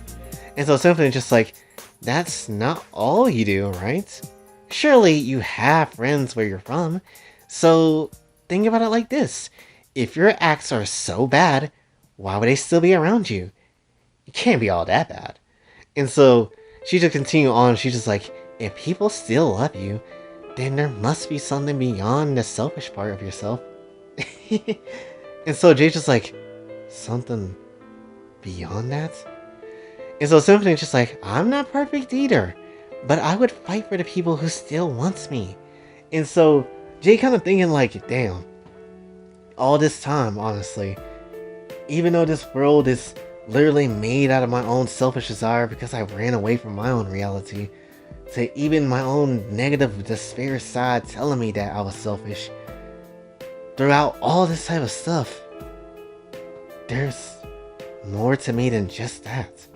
And so Symphony's just like, that's not all you do, right? Surely you have friends where you're from. So think about it like this. If your acts are so bad, why would they still be around you? It can't be all that bad. And so she just continue on. She's just like, if people still love you, then there must be something beyond the selfish part of yourself. And so Jay's just like, something beyond that? And so Symphony's just like, I'm not perfect either, but I would fight for the people who still wants me. And so Jay kind of thinking like, damn, all this time, honestly, even though this world is literally made out of my own selfish desire because I ran away from my own reality, to even my own negative despair side telling me that I was selfish, throughout all this type of stuff, there's more to me than just that.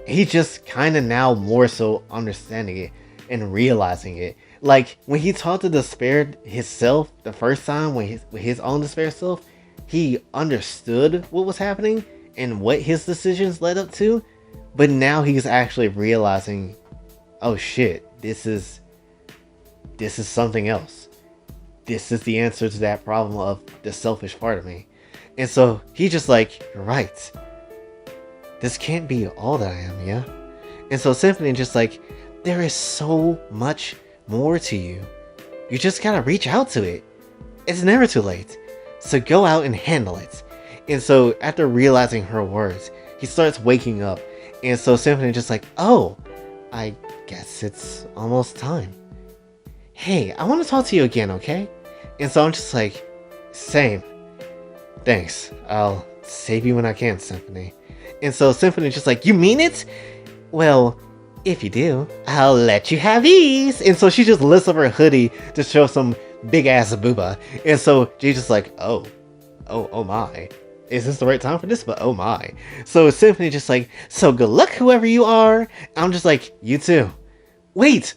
He's just kind of now more so understanding it and realizing it. Like when he talked to Despair himself the first time, with his own Despair self, he understood what was happening and what his decisions led up to. But now he's actually realizing, oh shit, this is something else. This is the answer to that problem of the selfish part of me. And so he's just like, you're right. This can't be all that I am, yeah? And so Symphony just like, there is so much more to you. You just gotta reach out to it. It's never too late. So go out and handle it. And so after realizing her words, he starts waking up. And so Symphony just like, oh, I guess it's almost time. Hey, I want to talk to you again, okay? And so I'm just like, same. Thanks. I'll save you when I can, Symphony. And so Symphony just like, you mean it? Well, if you do, I'll let you have these. And so she just lifts up her hoodie to show some big ass booba. And so Jay's just like, oh my. Is this the right time for this? But oh my. So Symphony just like, so good luck whoever you are. I'm just like, you too. Wait,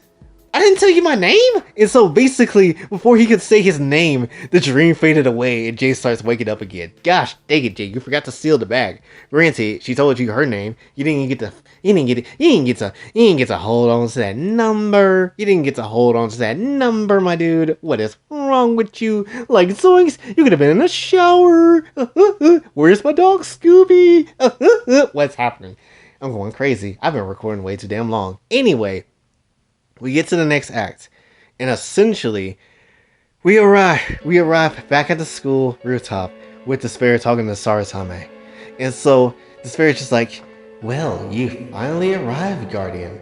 I didn't tell you my name? And so basically, before he could say his name, the dream faded away and Jay starts waking up again. Gosh dang it, Jay, you forgot to seal the bag. Granted, she told you her name. You didn't get to hold on to that number. You didn't get to hold on to that number, my dude. What is wrong with you? Like zoinks, you could have been in the shower. Where's my dog Scooby? What's happening? I'm going crazy. I've been recording way too damn long. Anyway, we get to the next act, and essentially, we arrive back at the school rooftop with Despair talking to Saratame. And so, Despair is just like, well, you finally arrived, Guardian.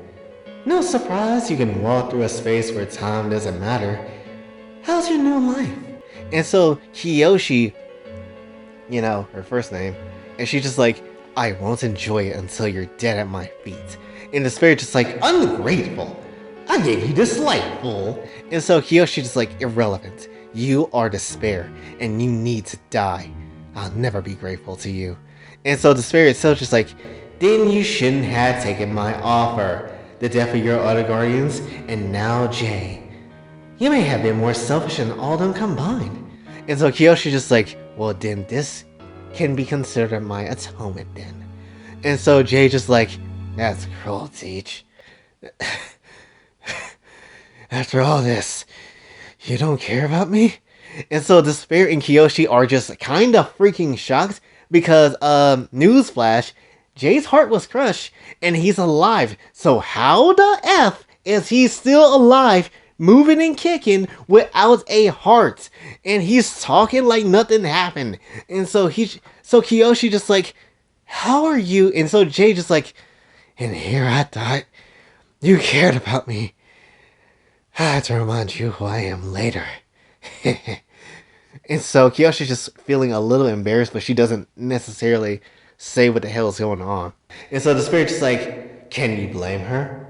No surprise you can walk through a space where time doesn't matter. How's your new life? And so, Kiyoshi, you know, her first name, and she's just like, I won't enjoy it until you're dead at my feet. And Despair just like, ungrateful. I gave you this life, fool. And so Kiyoshi just like, irrelevant. You are Despair, and you need to die. I'll never be grateful to you. And so Despair itself just like, then you shouldn't have taken my offer. The death of your other guardians, and now Jay. You may have been more selfish than all them combined. And so Kiyoshi just like, well then this can be considered my atonement then. And so Jay just like, that's cruel, Teach. After all this, you don't care about me? And so Despair and Kiyoshi are just kind of freaking shocked because, newsflash, Jay's heart was crushed and he's alive. So how the F is he still alive, moving and kicking without a heart? And he's talking like nothing happened. And so Kiyoshi just like, how are you? And so Jay just like, and here I thought you cared about me. I have to remind you who I am later. And so Kiyoshi's just feeling a little embarrassed, but she doesn't necessarily say what the hell is going on. And so the spirit's just like, can you blame her?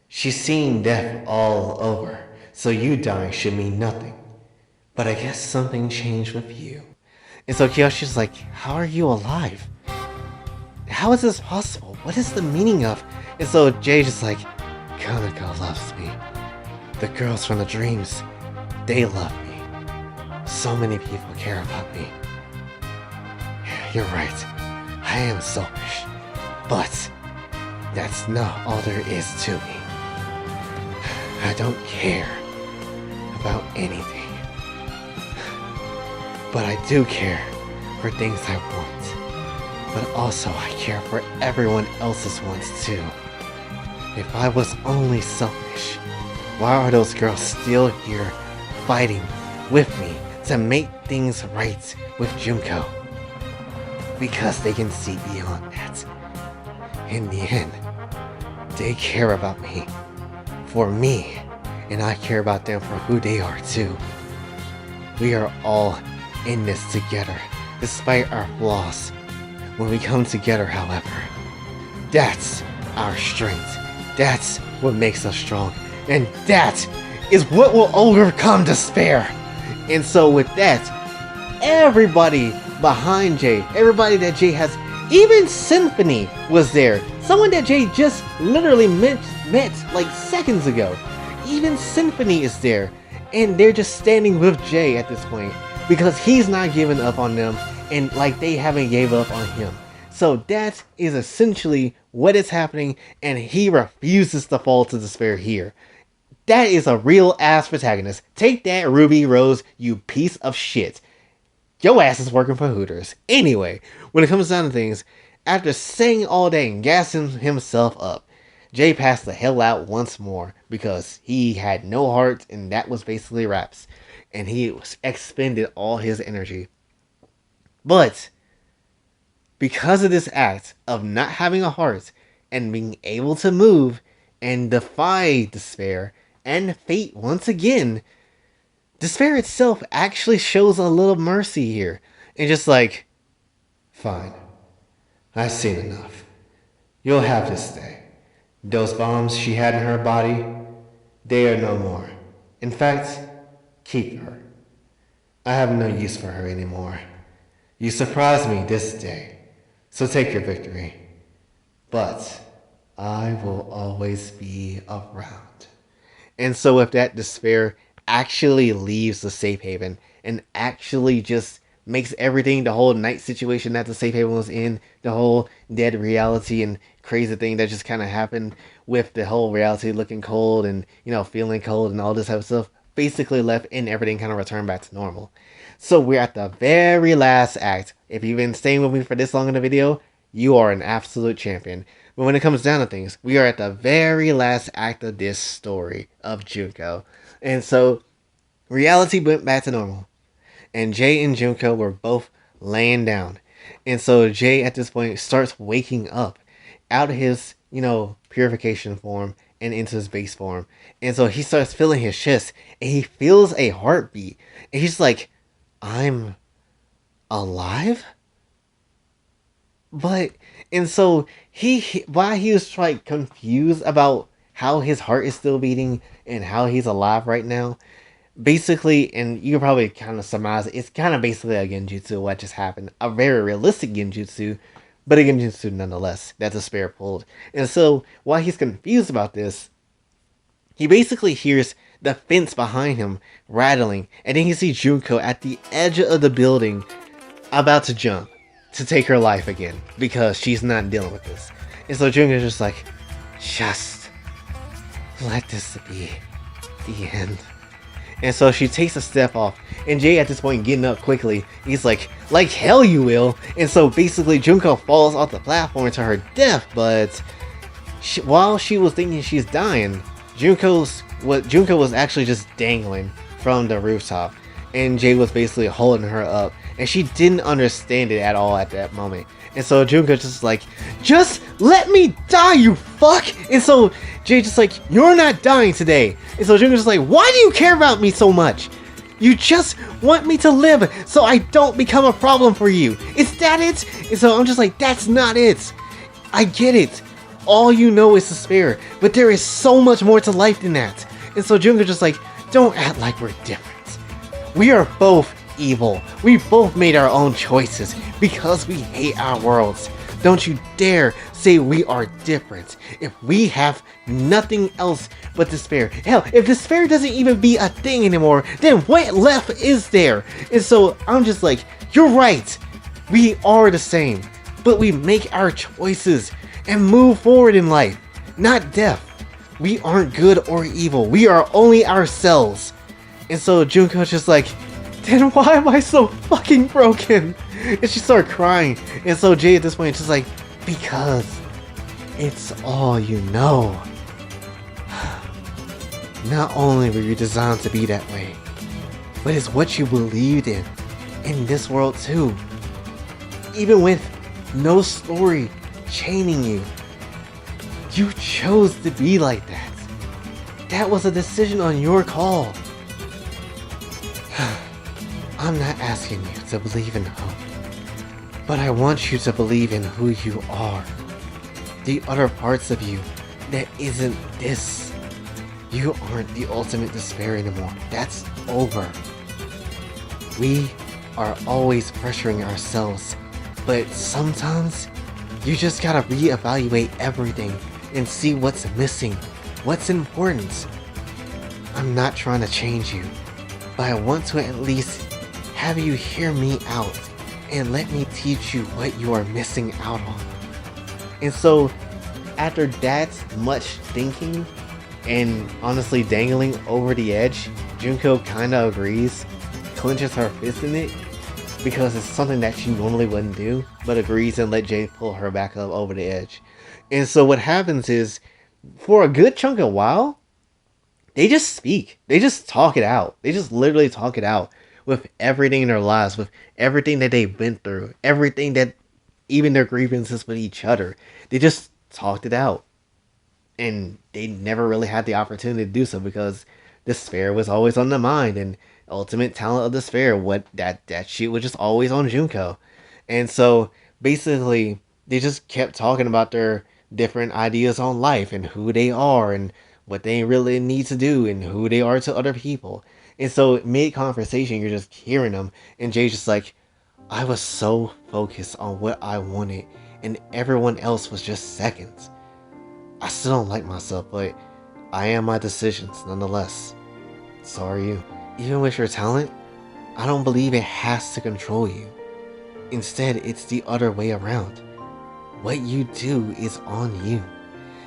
She's seen death all over, so you dying should mean nothing. But I guess something changed with you. And so Kiyoshi's like, how are you alive? How is this possible? What is the meaning of? And so Jay's just like, Kanako loves me. The girls from the dreams, they love me. So many people care about me. You're right. I am selfish. But that's not all there is to me. I don't care about anything. But I do care for things I want. But also I care for everyone else's wants too. If I was only selfish, why are those girls still here fighting with me to make things right with Junko? Because they can see beyond that. In the end, they care about me for me, and I care about them for who they are too. We are all in this together, despite our flaws. When we come together, however, that's our strength. That's what makes us strong. And that is what will overcome despair. And so with that, everybody behind Jay, everybody that Jay has, even Symphony was there Someone that Jay just literally met like seconds ago. Even Symphony is there, and they're just standing with Jay at this point because he's not giving up on them, and like they haven't gave up on him. So that is essentially what is happening, and he refuses to fall to despair here. That is a real ass protagonist. Take that, Ruby Rose, you piece of shit. Your ass is working for Hooters. Anyway, when it comes down to things, after saying all that and gassing himself up, Jay passed the hell out once more because he had no heart, and that was basically raps. And he expended all his energy. But because of this act of not having a heart and being able to move and defy despair and fate once again, despair itself actually shows a little mercy here. And just like, fine, I've seen enough. You'll have to stay. Those bombs she had in her body, they are no more. In fact, keep her. I have no use for her anymore. You surprised me this day, so take your victory. But I will always be around. And so with that, despair actually leaves the safe haven and actually just makes everything, the whole night situation that the safe haven was in, the whole dead reality and crazy thing that just kind of happened with the whole reality looking cold and, you know, feeling cold and all this type of stuff, basically left and everything kind of returned back to normal. So we're at the very last act. If you've been staying with me for this long in the video, you are an absolute champion. But when it comes down to things, we are at the very last act of this story of Junko. And so reality went back to normal. And Jay and Junko were both laying down. And so Jay at this point starts waking up out of his, you know, purification form and into his base form. And so he starts feeling his chest and he feels a heartbeat. And he's like, I'm alive? But, and so while he was like confused about how his heart is still beating and how he's alive right now, basically, and you can probably kind of surmise it's kind of basically a genjutsu what just happened. A very realistic genjutsu, but a genjutsu nonetheless that Despair pulled. And so while he's confused about this, he basically hears the fence behind him rattling, and then he sees Junko at the edge of the building about to jump to take her life again because she's not dealing with this. And so Junko's just like, just let this be the end. And so she takes a step off, and Jay at this point getting up quickly, he's like hell you will. And so basically Junko falls off the platform to her death, but while she was thinking she's dying, Junko was actually just dangling from the rooftop, and Jay was basically holding her up, and she didn't understand it at all at that moment. And so Junko just like, just let me die, you fuck! And so Jay just like, you're not dying today. And so Junko's just like, why do you care about me so much? You just want me to live so I don't become a problem for you. Is that it? And so I'm just like, that's not it. I get it. All you know is despair, but there is so much more to life than that. And so Junko's just like, don't act like we're different. We are both evil. We both made our own choices because we hate our worlds. Don't you dare say we are different if we have nothing else but despair. Hell, if despair doesn't even be a thing anymore, then what left is there? And so I'm just like, you're right. We are the same, but we make our choices and move forward in life, not death. We aren't good or evil. We are only ourselves. And so Junko's just like, then why am I so fucking broken? And she started crying. And so Jay at this point is just like, because it's all you know. Not only were you designed to be that way, but it's what you believed in this world too. Even with no story chaining you, you chose to be like that. That was a decision on your call. I'm not asking you to believe in hope, but I want you to believe in who you are. The other parts of you that isn't this. You aren't the ultimate despair anymore. That's over. We are always pressuring ourselves, but sometimes You just gotta reevaluate everything and see what's missing, what's important. I'm not trying to change you, but I want to at least have you hear me out and let me teach you what you are missing out on. And so, after that much thinking and honestly dangling over the edge, Junko kinda agrees, clenches her fist in it, because it's something that she normally wouldn't do, but agrees and let Jay pull her back up over the edge. And so what happens is, for a good chunk of a while, they just speak. They just talk it out. They just literally talk it out with everything in their lives, with everything that they've been through, everything that, even their grievances with each other. They just talked it out. And they never really had the opportunity to do so because the sphere was always on the mind, and ultimate talent of the sphere, what that shit was just always on Junko. And so basically they just kept talking about their different ideas on life and who they are and what they really need to do and who they are to other people. And so mid conversation you're just hearing them, and Jay's just like, I was so focused on what I wanted and everyone else was just seconds. I still don't like myself, but I am my decisions nonetheless. So are you. Even with your talent, I don't believe it has to control you. Instead, it's the other way around. What you do is on you.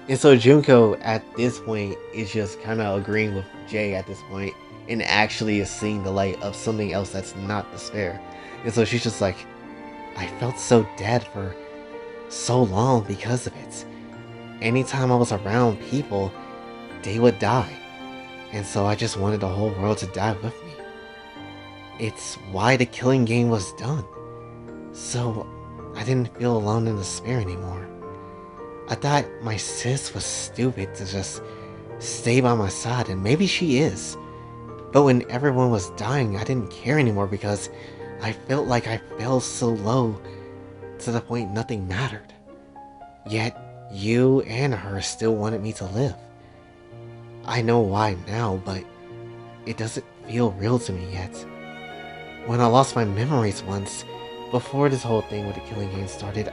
And so Junko at this point is just kind of agreeing with Jay at this point and actually is seeing the light of something else that's not despair. And so she's just like, I felt so dead for so long because of it. Anytime I was around people, they would die. And so I just wanted the whole world to die with me. It's why the killing game was done. So I didn't feel alone in despair anymore. I thought my sis was stupid to just stay by my side, and maybe she is. But when everyone was dying, I didn't care anymore because I felt like I fell so low to the point nothing mattered. Yet you and her still wanted me to live. I know why now, but it doesn't feel real to me yet. When I lost my memories once, before this whole thing with the killing game started,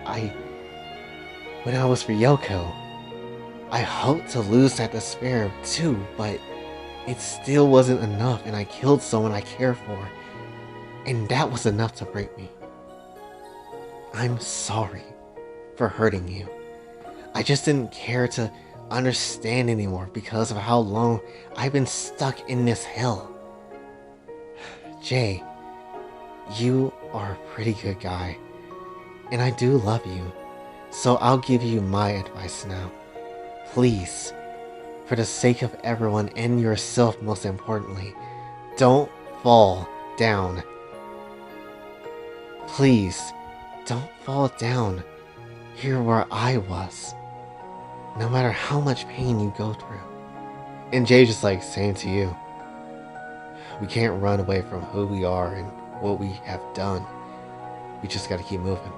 when I was for Yoko, I hoped to lose that despair too, but it still wasn't enough, and I killed someone I care for, and that was enough to break me. I'm sorry for hurting you. I just didn't care to understand anymore because of how long I've been stuck in this hell. Jay, you are a pretty good guy, and I do love you, so I'll give you my advice now. Please, for the sake of everyone and yourself most importantly, don't fall down. Please, don't fall down here where I was, no matter how much pain you go through. And Jay's just like, same to you. We can't run away from who we are and what we have done. We just gotta keep moving.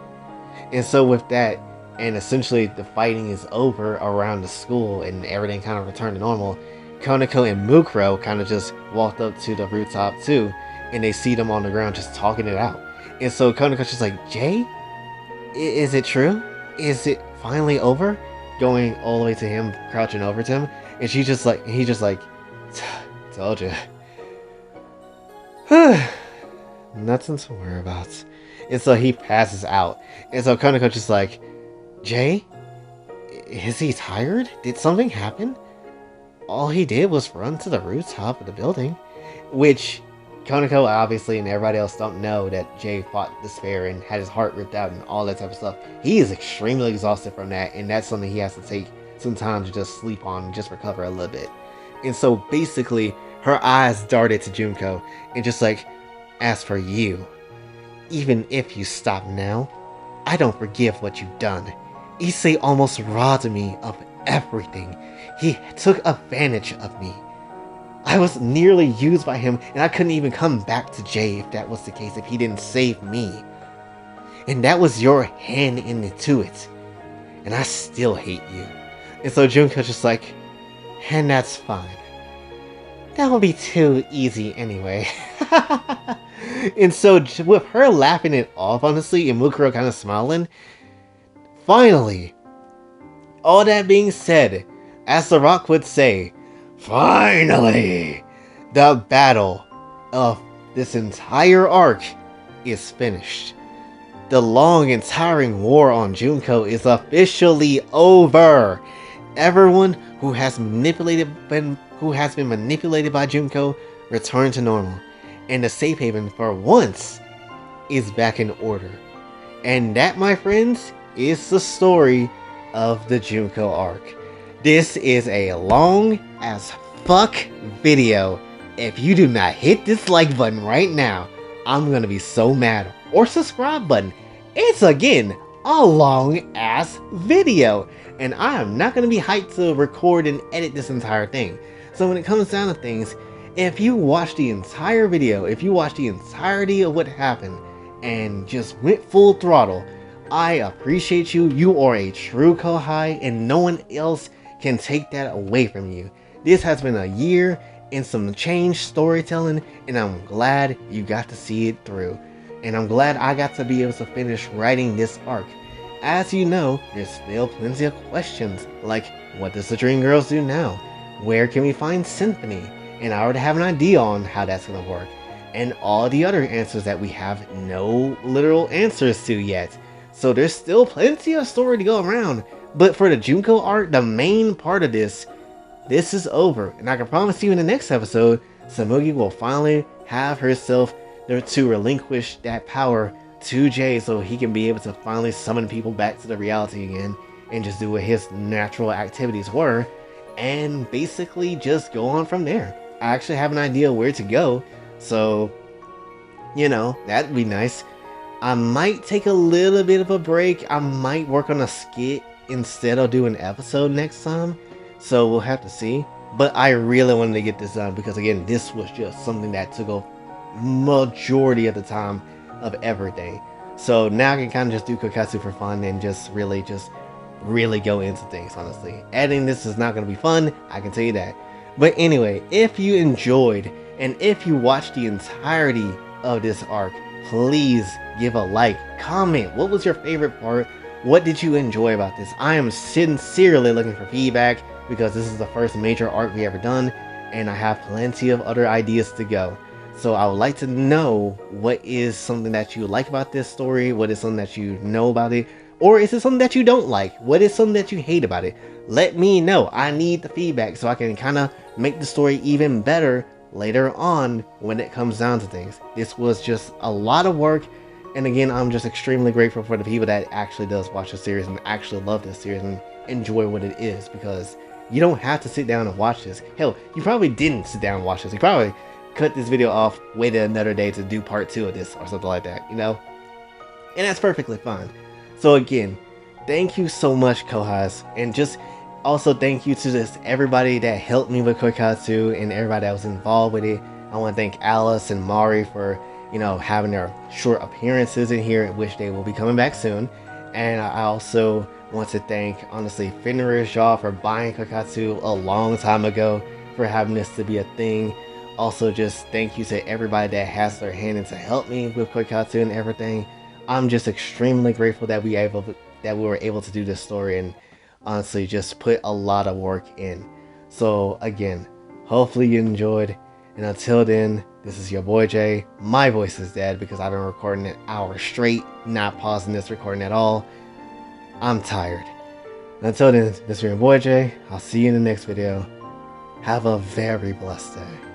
And so with that, and essentially the fighting is over around the school and everything kind of returned to normal, Koneko and Mukuro kind of just walked up to the rooftop too, and they see them on the ground just talking it out. And so Koneko's just like, Jay? Is it true? Is it finally over? Going all the way to him, crouching over to him, and he's just like, told you. Nothing to worry about. And so he passes out. And so Koneko's just like, Jay? Is he tired? Did something happen? All he did was run to the rooftop of the building. Which Koneko obviously and everybody else don't know that Jay fought despair and had his heart ripped out and all that type of stuff. He is extremely exhausted from that, and that's something he has to take some time to just sleep on and just recover a little bit. And so basically, her eyes darted to Junko and just like, as for you, even if you stop now, I don't forgive what you've done. Issei almost robbed me of everything. He took advantage of me. I was nearly used by him, and I couldn't even come back to Jay if that was the case, if he didn't save me. And that was your hand into it. And I still hate you. And so Junko's just like, and that's fine. That would be too easy anyway. And so with her laughing it off, honestly, and Mukuro kind of smiling, finally, all that being said, as The Rock would say, finally, the battle of this entire arc is finished. The long and tiring war on Junko is officially over. Everyone who has been manipulated by Junko returned to normal, and the safe haven for once is back in order. And that, my friends, is the story of the Junko arc. This is a long as fuck video. If you do not hit this like button right now, I'm gonna be so mad. Or subscribe button. It's again a long ass video, and I am not gonna be hyped to record and edit this entire thing. So when it comes down to things, if you watch the entire video, if you watch the entirety of what happened and just went full throttle, I appreciate you. You are a true Kohai, and no one else can take that away from you. This has been a year and some changed storytelling, and I'm glad you got to see it through. And I'm glad I got to be able to finish writing this arc. As you know, there's still plenty of questions, like what does the Dream Girls do now? Where can we find Symphony? And I already have an idea on how that's gonna work. And all the other answers that we have no literal answers to yet. So there's still plenty of story to go around. But for the Junko arc, the main part of this is over. And I can promise you in the next episode, Tsumugi will finally have herself to relinquish that power to Jay, so he can be able to finally summon people back to the reality again and just do what his natural activities were, and basically just go on from there. I actually have an idea where to go, so you know, that'd be nice. I might take a little bit of a break. I might work on a skit instead of doing an episode next time, so we'll have to see. But I really wanted to get this done because, again, this was just something that took a majority of the time of everything. So now I can kind of just do Kokatsu for fun and just really go into things, honestly. Editing this is not going to be fun, I can tell you that. But anyway, if you enjoyed and if you watched the entirety of this arc, please give a like, comment, what was your favorite part? What did you enjoy about this? I am sincerely looking for feedback because this is the first major arc we ever done, and I have plenty of other ideas to go. So I would like to know what is something that you like about this story, what is something that you know about it, or is it something that you don't like? What is something that you hate about it? Let me know. I need the feedback so I can kind of make the story even better later on when it comes down to things. This was just a lot of work, and again, I'm just extremely grateful for the people that actually does watch the series and actually love this series and enjoy what it is, because you don't have to sit down and watch this. Hell, you probably didn't sit down and watch this. You probably cut this video off, waited another day to do part 2 of this or something like that, you know? And that's perfectly fine. So again, thank you so much, Kohais, and just also thank you to just everybody that helped me with Kokatsu and everybody that was involved with it. I want to thank Alice and Mari for, you know, having their short appearances in here, which they will be coming back soon. And I also want to thank, honestly, Fenrir Shaw for buying Kokatsu a long time ago, for having this to be a thing. Also, just thank you to everybody that has their hand in to help me with Kokatsu and everything. I'm just extremely grateful that we were able to do this story and honestly just put a lot of work in. So again, hopefully you enjoyed, and until then, this is your boy Jay. My voice is dead because I've been recording an hour straight, not pausing this recording at all. I'm tired. Until then, this is your boy Jay. I'll see you in the next video. Have a very blessed day.